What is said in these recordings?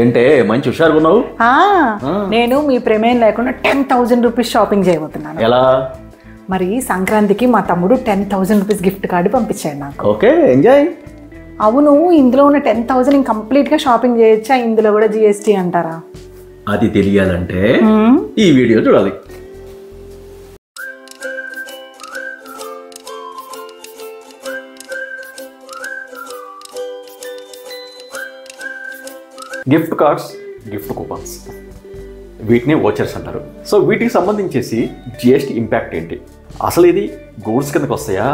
ఏంటే మంచి హుషారుగా ఉన్నావు? నేను మీ ప్రమేయం లేకుండా 10,000 రూపీస్ షాపింగ్ చేయబోతున్నాను. ఎలా? మరి సంక్రాంతికి మా తమ్ముడు 10,000 రూపీస్ గిఫ్ట్ కార్డు పంపించాడు నాకు. Okay, enjoy. అవును, ఇందులో ఉన్న 10,000 కంప్లీట్ గా షాపింగ్ చేయొచ్చా? ఇందులో కూడా జిఎస్టీ అంటారా? అది తెలియాలంటే ఈ వీడియో చూడాలి. గిఫ్ట్ కార్డ్స్, గిఫ్ట్ కూపన్స్, వీటిని వోచర్స్ అంటారు. సో వీటికి సంబంధించేసి జిఎస్టీ ఇంపాక్ట్ ఏంటి? అసలు ఇది గూడ్స్ కిందకు వస్తాయా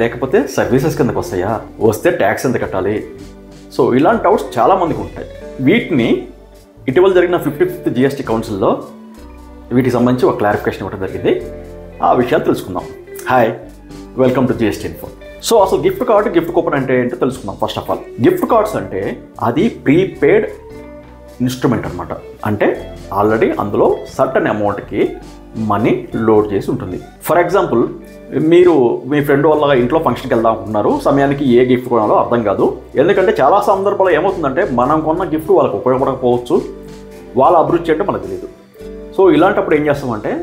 లేకపోతే సర్వీసెస్ కిందకు వస్తాయా? వస్తే ట్యాక్స్ ఎంత కట్టాలి? సో ఇలాంటి డౌట్స్ చాలామందికి ఉంటాయి. వీటిని ఇటీవల జరిగిన 55th జిఎస్టీ కౌన్సిల్లో వీటికి సంబంధించి ఒక క్లారిఫికేషన్ ఇవ్వడం జరిగింది. ఆ విషయాలు తెలుసుకుందాం. Hi, welcome to GST info. So అసలు గిఫ్ట్ కార్డు, గిఫ్ట్ కూపన్ అంటే ఏంటో తెలుసుకుందాం. First of all, gift cards అంటే అది ప్రీపెయిడ్ ఇన్స్ట్రుమెంట్ అనమాట. అంటే ఆల్రెడీ అందులో సర్టన్ అమౌంట్కి మనీ లోడ్ చేసి ఉంటుంది. ఫర్ ఎగ్జాంపుల్, మీరు మీ ఫ్రెండ్ వల్ల ఇంట్లో ఫంక్షన్కి వెళ్దాం అనుకుంటున్నారు. సమయానికి ఏ గిఫ్ట్ కొనాలో అర్థం కాదు. ఎందుకంటే చాలా సందర్భాల్లో ఏమవుతుందంటే మనం కొన్న గిఫ్ట్ వాళ్ళకి ఉపయోగపడకపోవచ్చు, వాళ్ళ అభిరుచి అంటే మనకు తెలియదు. సో ఇలాంటప్పుడు ఏం చేస్తామంటే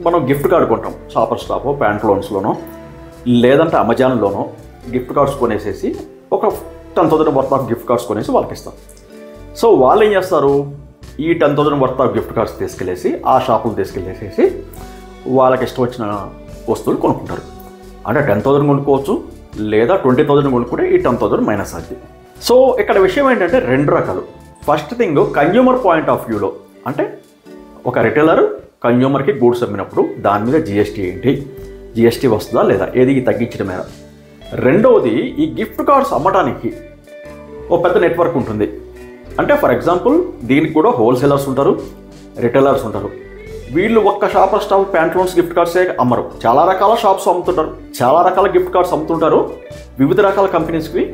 మనం గిఫ్ట్ కార్డు కొంటాం. షాపర్ స్టాప్, ప్యాంట్లోన్స్లోనో లేదంటే అమెజాన్లోనో గిఫ్ట్ కార్డ్స్ కొనేసేసి ఒక 10,000 వర్త్ ఆఫ్ గిఫ్ట్ కార్డ్స్ కొనేసి వాళ్ళకి ఇస్తాం. సో వాళ్ళు ఏం చేస్తారు, ఈ 10,000 వర్త్ ఆఫ్ గిఫ్ట్ కార్డ్స్ తీసుకెళ్ళేసి ఆ షాపులు తీసుకెళ్ళేసేసి వాళ్ళకి ఇష్టం వచ్చిన వస్తువులు కొనుక్కుంటారు. అంటే 10,000 కొనుక్కోవచ్చు, లేదా 20,000 కొనుక్కుంటే ఈ 10,000 మైనస్ అవుతుంది. సో ఇక్కడ విషయం ఏంటంటే రెండు రకాలు. First thing, consumer point of వ్యూలో అంటే ఒక రిటైలర్ కన్జ్యూమర్కి గూడ్స్ అమ్మినప్పుడు దాని మీద జిఎస్టీ ఏంటి, జిఎస్టీ వస్తుందా లేదా, ఏది తగ్గించడం మేర. రెండవది, ఈ గిఫ్ట్ కార్డ్స్ అమ్మడానికి ఓ పెద్ద నెట్వర్క్ ఉంటుంది. అంటే ఫర్ ఎగ్జాంపుల్ దీనికి కూడా హోల్సేలర్స్ ఉంటారు, రిటైలర్స్ ఉంటారు. వీళ్ళు ఒక్క షాపర్ స్టాప్, ప్యాంట్లోన్స్ గిఫ్ట్ కార్డ్సే అమ్మరు. చాలా రకాల షాప్స్ అమ్ముతుంటారు, చాలా రకాల గిఫ్ట్ కార్డ్స్ అమ్ముతుంటారు. వివిధ రకాల కంపెనీస్కి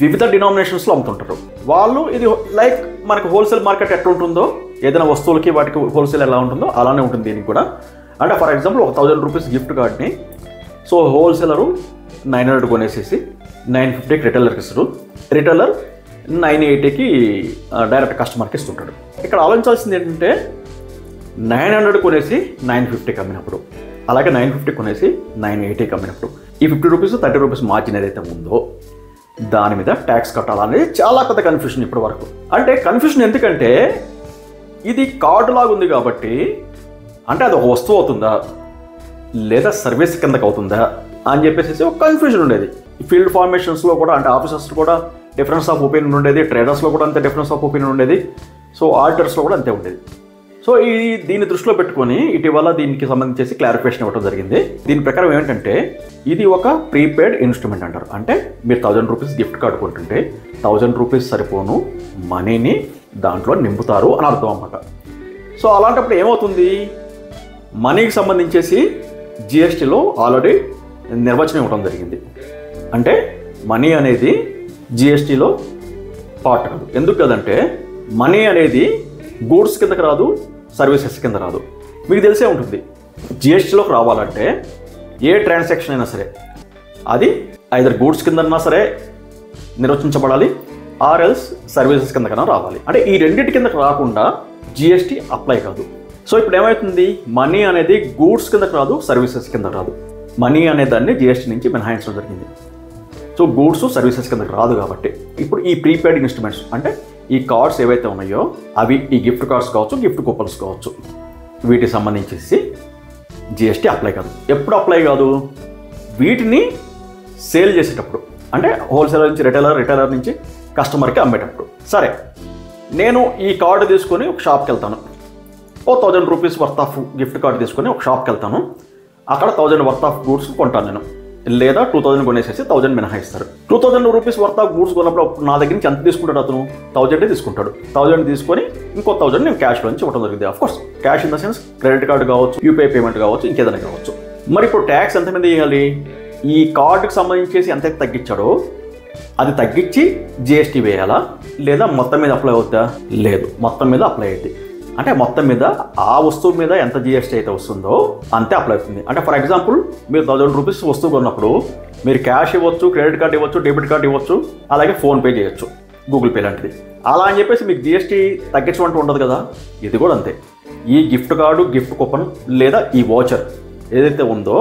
వివిధ డినామినేషన్స్లో అమ్ముతుంటారు. వాళ్ళు ఇది లైక్ మనకు హోల్సేల్ మార్కెట్ ఎట్లా ఉంటుందో, ఏదైనా వస్తువులకి వాటికి హోల్సేల్ ఎలా ఉంటుందో అలానే ఉంటుంది దీనికి కూడా. అంటే ఫర్ ఎగ్జాంపుల్ ఒక 1,000 రూపీస్ గిఫ్ట్ కార్డ్ని సో హోల్సేలరు 900 కొనేసేసి 950కి రిటైలర్కి ఇస్తారు. రిటైలర్ 980కి డైరెక్ట్ కస్టమర్కి ఇస్తుంటాడు. ఇక్కడ ఆలోచించాల్సింది ఏంటంటే 900 కొనేసి 950కి అమ్మినప్పుడు, అలాగే 950 కొనేసి 980కి అమ్మినప్పుడు ఈ 50 రూపీస్ 30 రూపీస్ మార్జిన్ ఏదైతే ఉందో దాని మీద ట్యాక్స్ కట్టాలనేది చాలా పెద్ద కన్ఫ్యూషన్ ఇప్పటి వరకు. అంటే కన్ఫ్యూషన్ ఎందుకంటే ఇది కార్డు లాగా ఉంది కాబట్టి, అంటే అది ఒక వస్తువు అవుతుందా లేదా సర్వీస్ కిందకి అవుతుందా అని చెప్పేసి ఒక కన్ఫ్యూజన్ ఉండేది. ఫీల్డ్ ఫార్మేషన్స్లో కూడా, అంటే ఆఫీసర్స్ కూడా డిఫరెన్స్ ఆఫ్ ఒపీనియన్ ఉండేది, ట్రేడర్స్లో కూడా అంతే డిఫరెన్స్ ఆఫ్ ఒపీనియన్ ఉండేది, సో ఆడిటర్స్లో కూడా అంతే ఉండేది. సో దీన్ని దృష్టిలో పెట్టుకొని ఇటీవల దీనికి సంబంధించి క్లారిఫికేషన్ ఇవ్వడం జరిగింది. దీని ప్రకారం ఏంటంటే ఇది ఒక ప్రీపెయిడ్ ఇన్స్ట్రుమెంట్ అంటారు. అంటే మీరు 1,000 రూపీస్ గిఫ్ట్ కార్డు కొంటుంటే 1,000 రూపీస్ సరిపోను మనీని దాంట్లో నింపుతారు అని అర్థం అన్నమాట. సో అలాంటప్పుడు ఏమవుతుంది, మనీకి సంబంధించేసి జిఎస్టీలో ఆల్రెడీ నిర్వచనం ఇవ్వడం జరిగింది. అంటే మనీ అనేది జిఎస్టీలో పార్ట్ కాదు. ఎందుకు కదంటే మనీ అనేది గూడ్స్ కిందకి రాదు, సర్వీసెస్ కింద రాదు. మీకు తెలిసే ఉంటుంది, జిఎస్టీలోకి రావాలంటే ఏ ట్రాన్సాక్షన్ అయినా సరే అది ఐదర్ గూడ్స్ కిందన్నా సరే నిర్వచించబడాలి, ఆర్ ఎల్స్ సర్వీసెస్ కిందకన్నా రావాలి. అంటే ఈ రెండింటి కిందకి రాకుండా జిఎస్టీ అప్లై కాదు. సో ఇప్పుడు ఏమవుతుంది, మనీ అనేది గూడ్స్ కిందకి రాదు, సర్వీసెస్ కింద రాదు. మనీ అనే దాన్ని జిఎస్టీ నుంచి మినహాయించడం జరిగింది. సో గూడ్స్ సర్వీసెస్ కిందకి రాదు కాబట్టి ఇప్పుడు ఈ ప్రీపెయిడ్ ఇన్స్ట్రుమెంట్స్ అంటే ఈ కార్డ్స్ ఏవైతే ఉన్నాయో అవి ఈ గిఫ్ట్ కార్డ్స్ కావచ్చు, గిఫ్ట్ కూపన్స్ కావచ్చు, వీటికి సంబంధించేసి జిఎస్టీ అప్లై కాదు. ఎప్పుడు అప్లై కాదు, వీటిని సేల్ చేసేటప్పుడు, అంటే హోల్సేలర్ నుంచి రిటైలర్ నుంచి కస్టమర్కి అమ్మేటప్పుడు. సరే, నేను ఈ కార్డు తీసుకొని ఒక షాప్కి వెళ్తాను, ఓ 1,000 rupees worth of gift card తీసుకొని ఒక షాప్కి వెళ్తాను. అక్కడ 1,000 వర్త్ ఆఫ్ గూడ్స్ కొంటాను నేను, లేదా 2,000 కొనేసేసి 1,000 మినహాయిస్తారు. 2,000 రూపీస్ వర్త్ ఆఫ్ గూడ్స్ కొన్నప్పుడు నా దగ్గర నుంచి ఎంత తీసుకుంటాడు అతను, 1,000 తీసుకుంటాడు. 1,000 తీసుకొని ఇంకో 1,000 నేను క్యాష్లో నుంచి ఇవ్వడం జరిగింది. Of course cash in the sense credit card కావచ్చు, యూపీఐ పేమెంట్ కావచ్చు, ఇంకేదైనా కావచ్చు. మరి ఇప్పుడు ట్యాక్స్ ఎంత మీద వేయాలి, ఈ కార్డుకి సంబంధించేసి ఎంతైతే తగ్గించాడో అది తగ్గించి జిఎస్టీ వేయాలా, లేదా మొత్తం మీద అప్లై అవుతుందా? లేదు, మొత్తం మీద అప్లై అవుతుంది. అంటే మొత్తం మీద ఆ వస్తువు మీద ఎంత జిఎస్టీ అయితే వస్తుందో అంతే అప్లై అవుతుంది. అంటే ఫర్ ఎగ్జాంపుల్ మీరు 1,000 రూపీస్ వస్తువు కొన్నప్పుడు మీరు క్యాష్ ఇవ్వచ్చు, క్రెడిట్ కార్డ్ ఇవ్వచ్చు, డెబిట్ కార్డ్ ఇవ్వచ్చు, అలాగే ఫోన్పే చేయొచ్చు, గూగుల్ పే లాంటిది. అలా అని చెప్పేసి మీకు జిఎస్టీ తగ్గించమంటూ ఉండదు కదా. ఇది కూడా అంతే. ఈ గిఫ్ట్ కార్డు, గిఫ్ట్ కూపన్ లేదా ఈ వాచర్ ఏదైతే ఉందో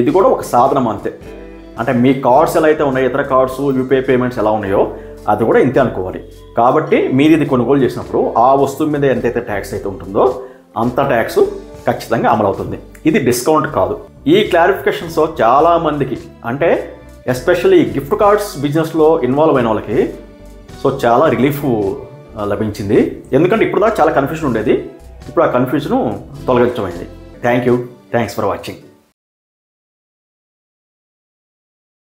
ఇది కూడా ఒక సాధనం అంతే. అంటే మీ కార్డ్స్ ఎలా అయితే ఉన్నాయో, ఇతర కార్డ్స్, యూపీఐ పేమెంట్స్ ఎలా ఉన్నాయో అది కూడా ఇంతే అనుకోవాలి. కాబట్టి మీరు ఇది కొనుగోలు చేసినప్పుడు ఆ వస్తువు మీద ఎంతైతే ట్యాక్స్ అయితే ఉంటుందో అంత ట్యాక్స్ ఖచ్చితంగా అమలవుతుంది. ఇది డిస్కౌంట్ కాదు. ఈ క్లారిఫికేషన్స్ చాలామందికి, అంటే ఎస్పెషల్లీ గిఫ్ట్ కార్డ్స్ బిజినెస్లో ఇన్వాల్వ్ అయిన వాళ్ళకి సో చాలా రిలీఫ్ లభించింది. ఎందుకంటే ఇప్పుడు దాకా చాలా కన్ఫ్యూజన్ ఉండేది, ఇప్పుడు ఆ కన్ఫ్యూజన్ తొలగించమైంది. Thanks for watching.